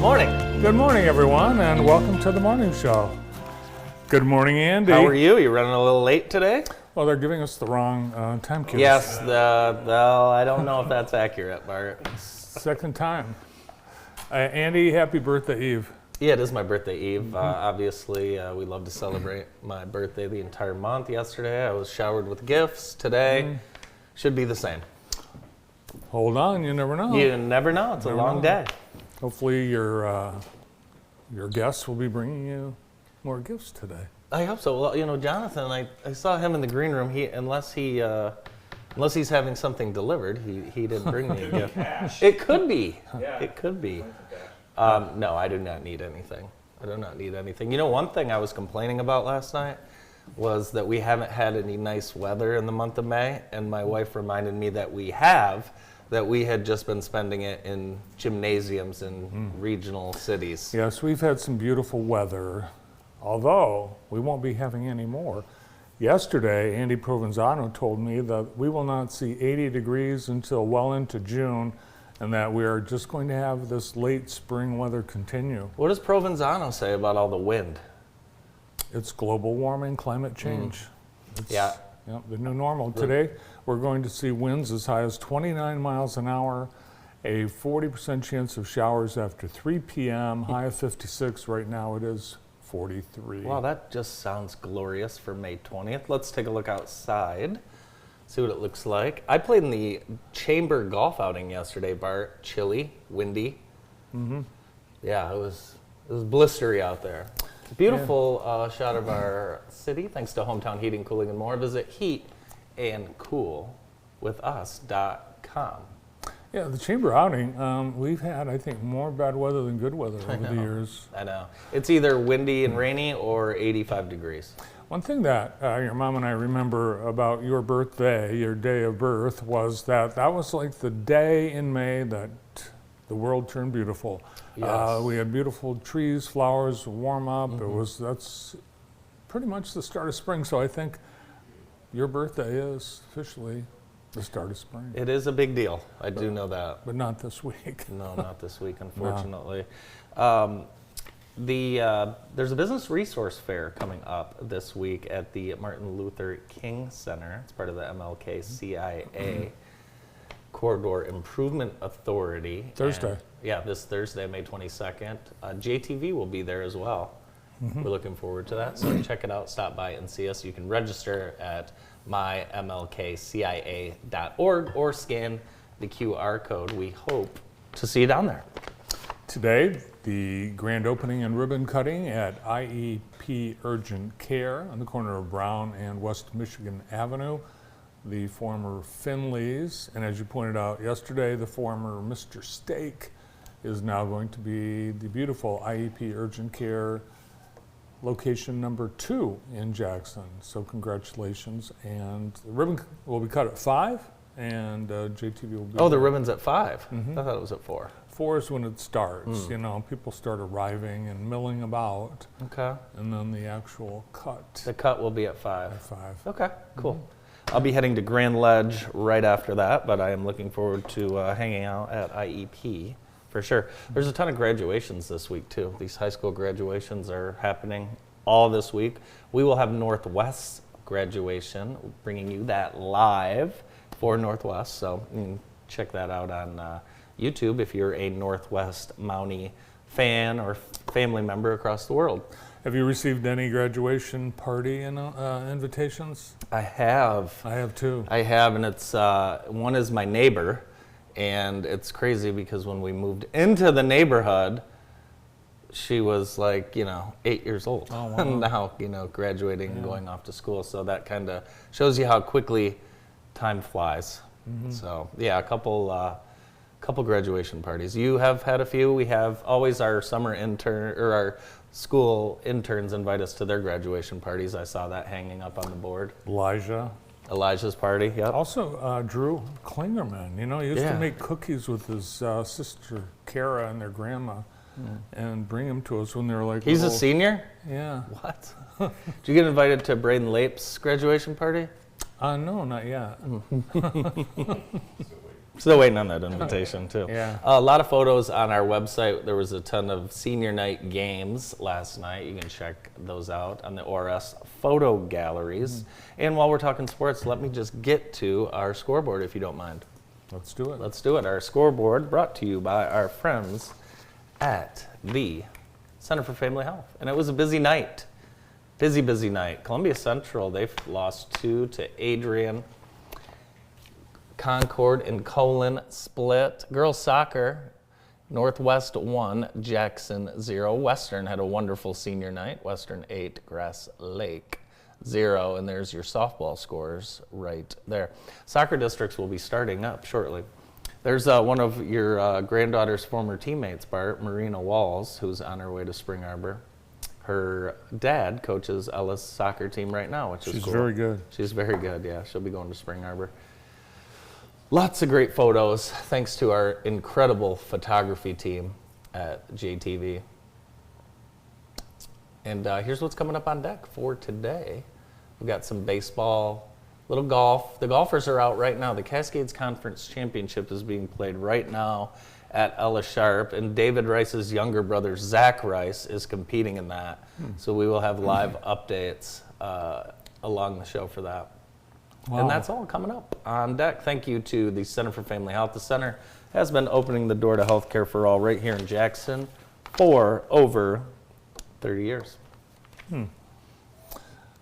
Morning. Good morning, everyone, and welcome to the morning show. Good morning, Andy. How are you? You're running a little late today? Well, they're giving us the wrong time cue. Yes, well, I don't know if that's accurate, Bart. Second time. Andy, happy birthday eve. Yeah, it is my birthday eve. Obviously, we love to celebrate my birthday the entire month. Yesterday, I was showered with gifts. Today, should be the same. Hold on, you never know. You never know. It's a long day. Hopefully your guests will be bringing you more gifts today. I hope so. Well, you know, Jonathan, I saw him in the green room. Unless he's having something delivered, he didn't bring me a gift. It could be. Yeah. It could be. No, I do not need anything. I do not need anything. You know, one thing I was complaining about last night was that we haven't had any nice weather in the month of May, and my wife reminded me that we had just been spending it in gymnasiums in regional cities. Yes, we've had some beautiful weather, although we won't be having any more. Yesterday, Andy Provenzano told me that we will not see 80 degrees until well into June, and that we are just going to have this late spring weather continue. What does Provenzano say about all the wind? It's global warming, climate change. Yeah. The new normal. Today, we're going to see winds as high as 29 miles an hour, a 40% chance of showers after 3 p.m., high of 56. Right now it is 43. Wow, that just sounds glorious for May 20th. Let's take a look outside, see what it looks like. I played in the Chamber golf outing yesterday, Bart. Chilly, windy. Yeah, it was blistery out there. Beautiful shot of our city, thanks to Hometown Heating, Cooling, and More. Visit heatandcoolwithus.com. Yeah, the Chamber outing, we've had, I think, more bad weather than good weather over the years. I know. It's either windy and rainy or 85 degrees. One thing that your mom and I remember about your birthday, your day of birth, was that was like the day in May that the world turned beautiful. Yes. We had beautiful trees, flowers, warm up. That's pretty much the start of spring. So I think your birthday is officially the start of spring. It is a big deal. I do know that. But not this week. No, not this week, unfortunately. There's a business resource fair coming up this week at the Martin Luther King Center. It's part of the MLK CIA Corridor Improvement Authority. Thursday. This Thursday, May 22nd. JTV will be there as well. We're looking forward to that. So check it out. Stop by and see us. You can register at mymlkcia.org or scan the QR code. We hope to see you down there. Today, the grand opening and ribbon cutting at IEP Urgent Care on the corner of Brown and West Michigan Avenue. The former Finley's, and as you pointed out yesterday, the former Mr. Steak is now going to be the beautiful IEP Urgent Care location number 2 in Jackson. So congratulations. And the ribbon will be cut at 5, and JTV will be the ribbon's at 5. I thought it was at 4. 4 is when it starts. You know, people start arriving and milling about. Okay. And then the actual cut. The cut will be at 5. At 5. Okay, cool. I'll be heading to Grand Ledge right after that, but I am looking forward to hanging out at IEP for sure. There's a ton of graduations this week too. These high school graduations are happening all this week. We will have Northwest graduation, bringing you that live for Northwest, so you can check that out on YouTube if you're a Northwest Mountie fan or family member across the world. Have you received any graduation party invitations? I have. I have too. I have, and it's one is my neighbor, and it's crazy because when we moved into the neighborhood, she was like, 8 years old. Oh, wow. And now, graduating and going off to school. So that kind of shows you how quickly time flies. So yeah, a couple graduation parties. You have had a few. We have always our summer intern or our school interns invite us to their graduation parties. I saw that hanging up on the board. Elijah's party, yep. Also, Drew Klingerman, he used to make cookies with his sister Kara and their grandma and bring them to us when they were like He's a senior? Yeah. What? Did you get invited to Braden Lape's graduation party? No, not yet. Still waiting on that invitation, too. Yeah. A lot of photos on our website. There was a ton of senior night games last night. You can check those out on the ORS photo galleries. And while we're talking sports, let me just get to our scoreboard, if you don't mind. Let's do it. Let's do it. Our scoreboard brought to you by our friends at the Center for Family Health. And it was a busy night. Busy night. Columbia Central, they've lost 2 to Adrian. Concord and Colon split. Girls soccer, Northwest 1, Jackson 0. Western had a wonderful senior night. Western 8, Grass Lake 0. And there's your softball scores right there. Soccer districts will be starting up shortly. There's one of your granddaughter's former teammates, Bart, Marina Walls, who's on her way to Spring Arbor. Her dad coaches Ella's soccer team right now, which is cool. She's very good. She's very good, yeah. She'll be going to Spring Arbor. Lots of great photos, thanks to our incredible photography team at JTV. And here's what's coming up on deck for today. We've got some baseball, little golf. The golfers are out right now. The Cascades Conference Championship is being played right now at Ella Sharp, and David Rice's younger brother, Zach Rice, is competing in that. So we will have live updates along the show for that. Wow. And that's all coming up on deck. Thank you to the Center for Family Health. The center has been opening the door to healthcare for all right here in Jackson for over 30 years.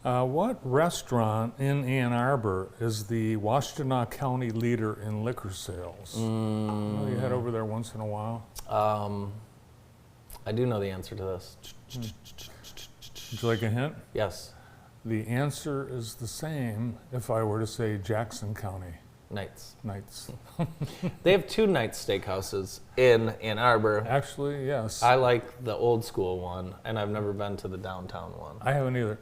What restaurant in Ann Arbor is the Washtenaw County leader in liquor sales? You head over there once in a while. I do know the answer to this. Would you like a hint? Yes, The answer is the same if I were to say Jackson County. Knights. Knights. They have 2 Knights steakhouses in Ann Arbor. Actually, yes. I like the old school one, and I've never been to the downtown one. I haven't either.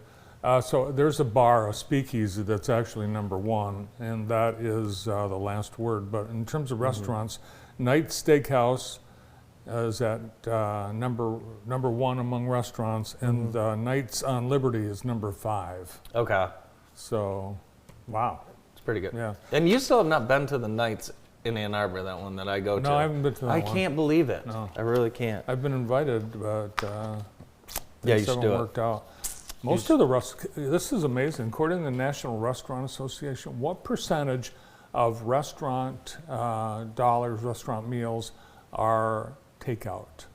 So there's a bar, a speakeasy, that's actually number 1, and that is the last word. But in terms of restaurants, Knight's Steakhouse is at number 1 among restaurants, and Knights on Liberty is number 5. Okay, So, wow. it's pretty good. Yeah. And you still have not been to the Knights in Ann Arbor, that one that I go to. No, I haven't been to that I one. can't believe it. No. I really can't. I've been invited, but Yeah, you things should haven't do it. worked out. Most of the this is amazing. According to the National Restaurant Association, what percentage of restaurant dollars, restaurant meals are takeout?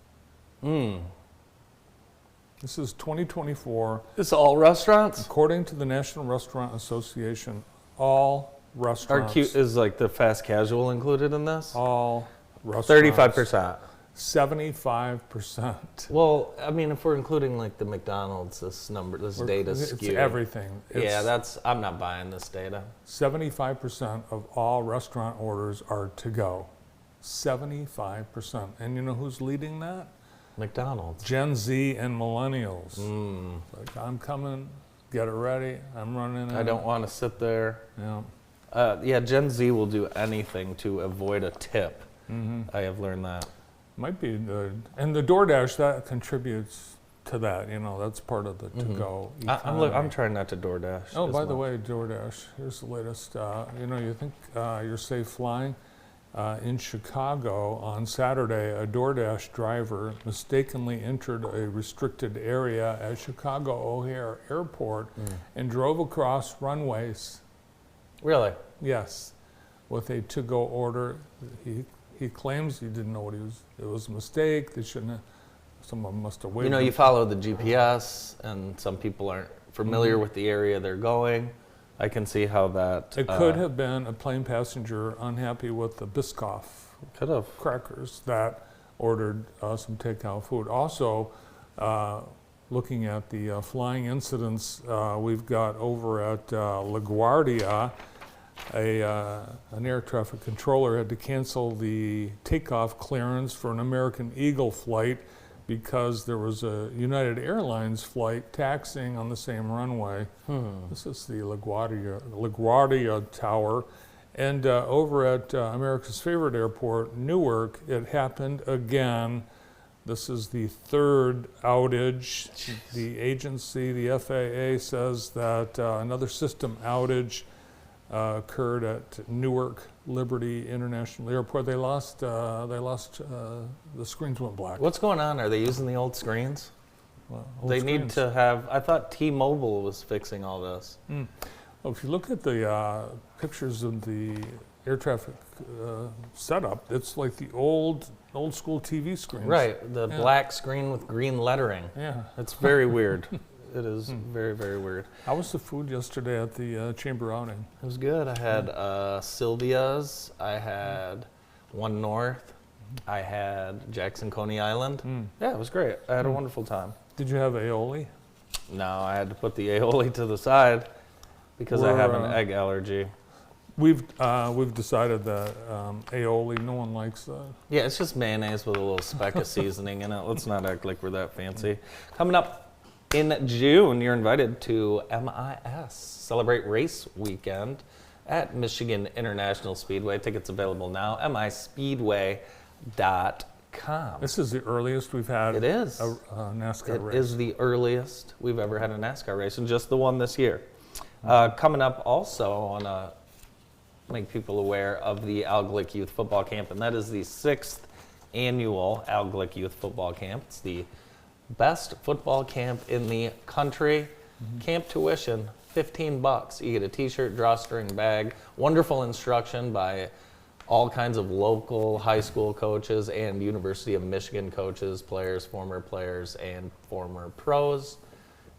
This is 2024. It's all restaurants? According to the National Restaurant Association, all restaurants. Is like the fast casual included in this? All restaurants. 35%. 75%. Well, I mean, if we're including like the McDonald's, this data It's skewed. everything. Yeah, I'm not buying this data. 75% of all restaurant orders are to go. 75%. And you know who's leading that? McDonald's. Gen Z and millennials. Like, I'm coming, get it ready, I'm running in. I don't want to sit there. Yeah. Yeah, Gen Z will do anything to avoid a tip. I have learned that. Might be the, and the DoorDash, that contributes to that, you know, that's part of the to-go I'm trying not to DoorDash. Oh, as by the much. way, DoorDash, here's the latest. You know, you think you're safe flying? In Chicago on Saturday, a DoorDash driver mistakenly entered a restricted area at Chicago O'Hare Airport and drove across runways. Really? Yes, with a to-go order. He claims he didn't know what it was a mistake. They shouldn't have, someone must have waited. You know, you follow the GPS, and some people aren't familiar with the area they're going. I can see how that... It could have been a plane passenger unhappy with the Biscoff Could have. crackers that ordered some takeout food. Also, looking at the flying incidents we've got over at LaGuardia, an air traffic controller had to cancel the takeoff clearance for an American Eagle flight because there was a United Airlines flight taxiing on the same runway. This is the LaGuardia Tower. And over at America's favorite airport, Newark, it happened again. This is the 3rd outage. Jeez. The agency, the FAA, says that another system outage occurred at Newark Liberty International Airport. They lost. The screens went black. What's going on? Are they using the old screens? Well, old They need screens. to have. I thought T-Mobile was fixing all this. Well, if you look at the pictures of the air traffic setup, it's like the old school TV screens. Right, the Yeah. black screen with green lettering. Yeah. It's very weird. It is very, very weird. How was the food yesterday at the chamber outing? It was good. I had Sylvia's. I had One North. I had Jackson Coney Island. Yeah, it was great. I had a wonderful time. Did you have aioli? No, I had to put the aioli to the side because I have an egg allergy. We've decided that aioli, no one likes that. Yeah, it's just mayonnaise with a little speck of seasoning in it. Let's not act like we're that fancy. Coming up in June, you're invited to MIS, Celebrate Race Weekend at Michigan International Speedway. Tickets available now, mispeedway.com. This is the earliest we've had It is. a NASCAR It race. is the earliest we've ever had a NASCAR race, and just the one this year. Coming up also, I want to make people aware of the Al Glick Youth Football Camp, and that is the 6th annual Al Glick Youth Football Camp. It's the best football camp in the country. Camp tuition, $15. You get a t-shirt, drawstring bag, wonderful instruction by all kinds of local high school coaches and University of Michigan coaches, players, and former pros.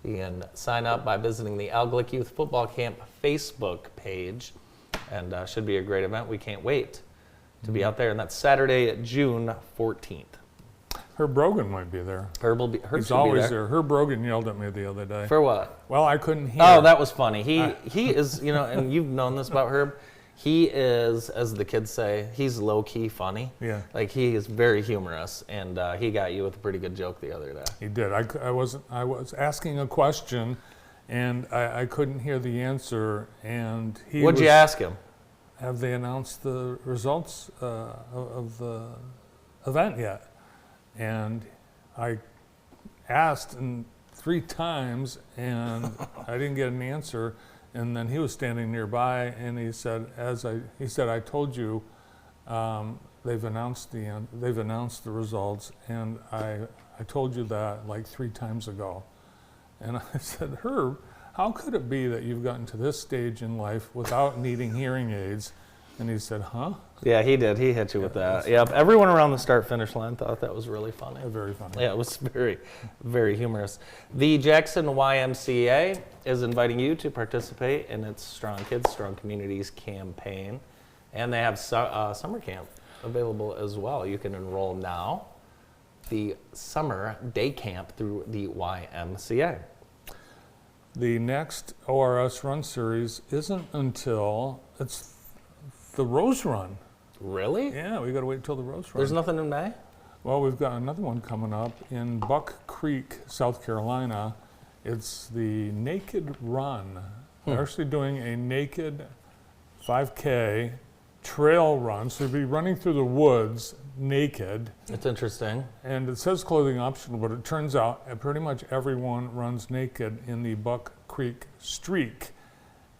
You can sign up by visiting the Al Glick Youth Football Camp Facebook page, and should be a great event. We can't wait to be out there, and that's Saturday, June 14th. Herb Brogan might be there. Herb He's should be always there. there. Herb Brogan yelled at me the other day. For what? Well, I couldn't hear. Oh, that was funny. He is, and you've known this about Herb. He is, as the kids say, he's low-key funny. Yeah. Like, he is very humorous, and he got you with a pretty good joke the other day. He did. I was asking a question, and I couldn't hear the answer. And he What'd you ask him? Have they announced the results of the event yet? And I asked 3 times, and I didn't get an answer. And then he was standing nearby, and he said, I told you, they've announced the results, and I told you that like 3 times ago. And I said, Herb, how could it be that you've gotten to this stage in life without needing hearing aids? And he said, huh? Yeah, he did. He hit you with that. Yep. Everyone around the start-finish line thought that was really funny. Very funny. Yeah, it was very, very humorous. The Jackson YMCA is inviting you to participate in its Strong Kids, Strong Communities campaign. And they have summer camp available as well. You can enroll now. The summer day camp through the YMCA. The next ORS Run Series isn't until it's the Rose Run. Really? Yeah, we got to wait until the Rose Run. There's nothing in May? Well, we've got another one coming up in Buck Creek, South Carolina. It's the Naked Run. They're actually doing a naked 5K trail run. So you'll be running through the woods naked. It's interesting. And it says clothing optional, but it turns out pretty much everyone runs naked in the Buck Creek Streak.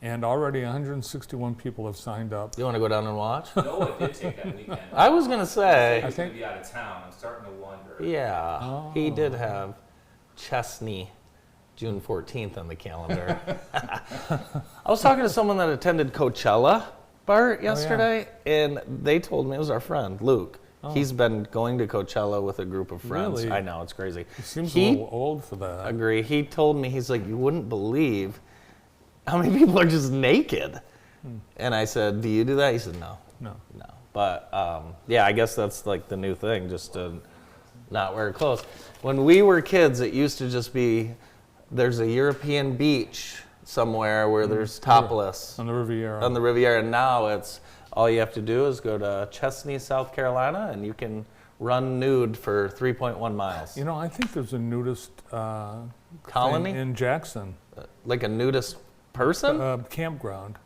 And already 161 people have signed up. You want to go down and watch? Noah did take that weekend. I was going to say. He's going to be out of town. I'm starting to wonder. Yeah, he did have Chesney, June 14th on the calendar. I was talking to someone that attended Coachella, Bart, yesterday, and they told me, it was our friend, Luke. He's been going to Coachella with a group of friends. Really? I know, it's crazy. He seems a little old for that. Agree. He told me, he's like, you wouldn't believe how many people are just naked. And I said, do you do that? He said, no. No. But yeah, I guess that's like the new thing, just to not wear clothes. When we were kids, it used to just be, there's a European beach somewhere where there's topless On the Riviera. on the Riviera, and now it's, all you have to do is go to Chesney, South Carolina, and you can run nude for 3.1 miles. You know, I think there's a nudist Colony? thing in Jackson. Like a nudist person? Campground.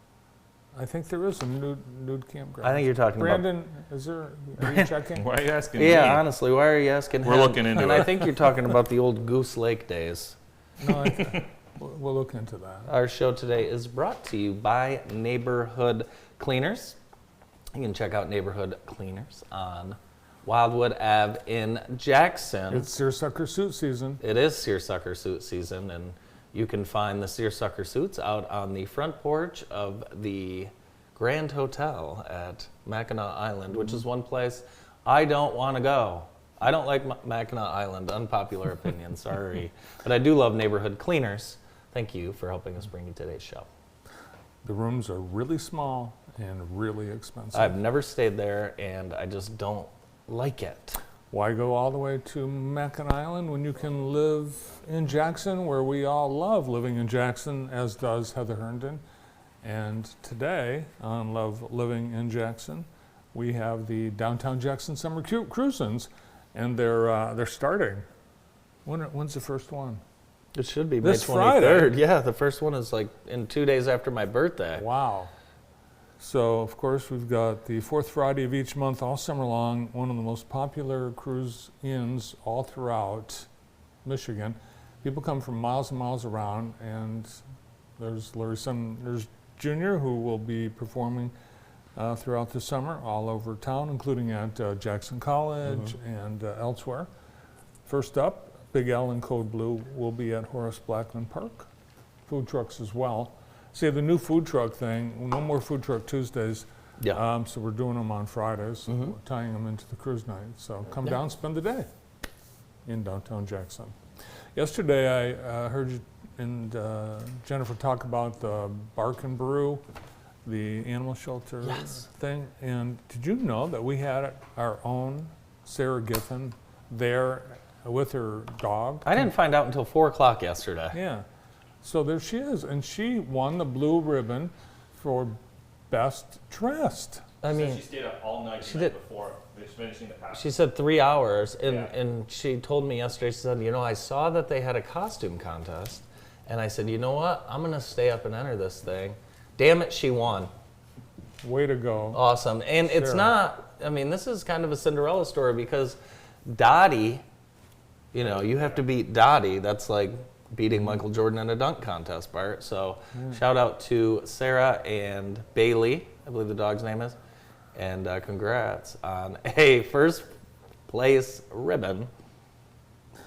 I think there is a nude campground. I think you're talking Brandon, are you checking? Why are you asking about. Yeah, me? honestly, why are you asking We're him? looking into and it. I think you're talking about the old Goose Lake days. No, We'll look into that. Our show today is brought to you by Neighborhood Cleaners. You can check out Neighborhood Cleaners on Wildwood Ave in Jackson. It's seersucker suit season. It is seersucker suit season, and you can find the seersucker suits out on the front porch of the Grand Hotel at Mackinac Island, which is one place I don't want to go. I don't like Mackinac Island, unpopular opinion, sorry. But I do love Neighborhood Cleaners. Thank you for helping us bring you today's show. The rooms are really small and really expensive. I've never stayed there, and I just don't like it. Why go all the way to Mackinac Island when you can live in Jackson, where we all love living in Jackson, as does Heather Herndon. And today on Love Living in Jackson, we have the Downtown Jackson Summer Cruisins, and they're starting. When's the first one? It should be This May 23rd. Friday. Yeah, the first one is like in 2 days after my birthday. Wow. So, of course, we've got the fourth Friday of each month all summer long, one of the most popular cruise inns all throughout Michigan. People come from miles and miles around, and there's Larry Sumner's Jr., who will be performing throughout the summer all over town, including at Jackson College and elsewhere. First up, Big L and Code Blue will be at Horace Blackman Park. Food trucks as well. See, the new food truck thing, no more food truck Tuesdays. Yeah. So we're doing them on Fridays, tying them into the cruise night. So come down, spend the day in downtown Jackson. Yesterday, I heard you and Jennifer talk about the Bark and Brew, the animal shelter thing. And did you know that we had our own Sarah Giffen there with her dog? I didn't find out until 4 o'clock yesterday. Yeah. So there she is, and she won the blue ribbon for best dressed. I mean, she stayed up all night she the night did- before finishing the pass. she said 3 hours, and, Yeah. and she told me yesterday, she said, you know, I saw that they had a costume contest, and I said, you know what, I'm going to stay up and enter this thing. Damn it, she won. Way to go. Awesome. And it's Sarah. not, I mean, this is kind of a Cinderella story because Dottie, you know, you have to beat Dottie. That's like beating Michael Jordan in a dunk contest, Bart. So shout out to Sarah and Bailey, I believe the dog's name is, and congrats on a first place ribbon.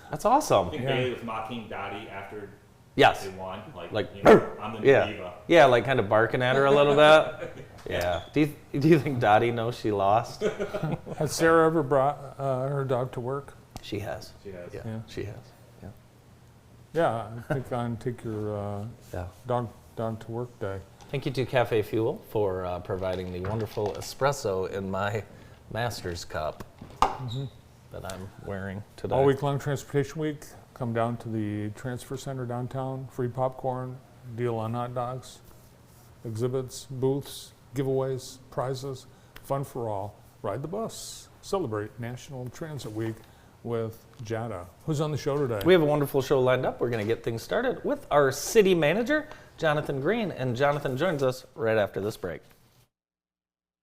That's I awesome. think Yeah. Bailey was mocking Dottie after Yes. they won. Like, you know, I'm the new Yeah. diva. Yeah, like kind of barking at her a little bit. Yeah. Do you think Dottie knows she lost? Has Sarah ever brought her dog to work? She has. She has. Yeah, Yeah. she has. Yeah. Yeah, take your Yeah. dog to work day. Thank you to Cafe Fuel for providing the wonderful espresso in my master's cup that I'm wearing today. All week long, Transportation Week. Come down to the Transfer Center downtown. Free popcorn, deal on hot dogs, exhibits, booths, giveaways, prizes, fun for all. Ride the bus. Celebrate National Transit Week with JATA. Who's on the show today? We have a wonderful show lined up. We're going to get things started with our city manager, Jonathan Green, and Jonathan joins us right after this break.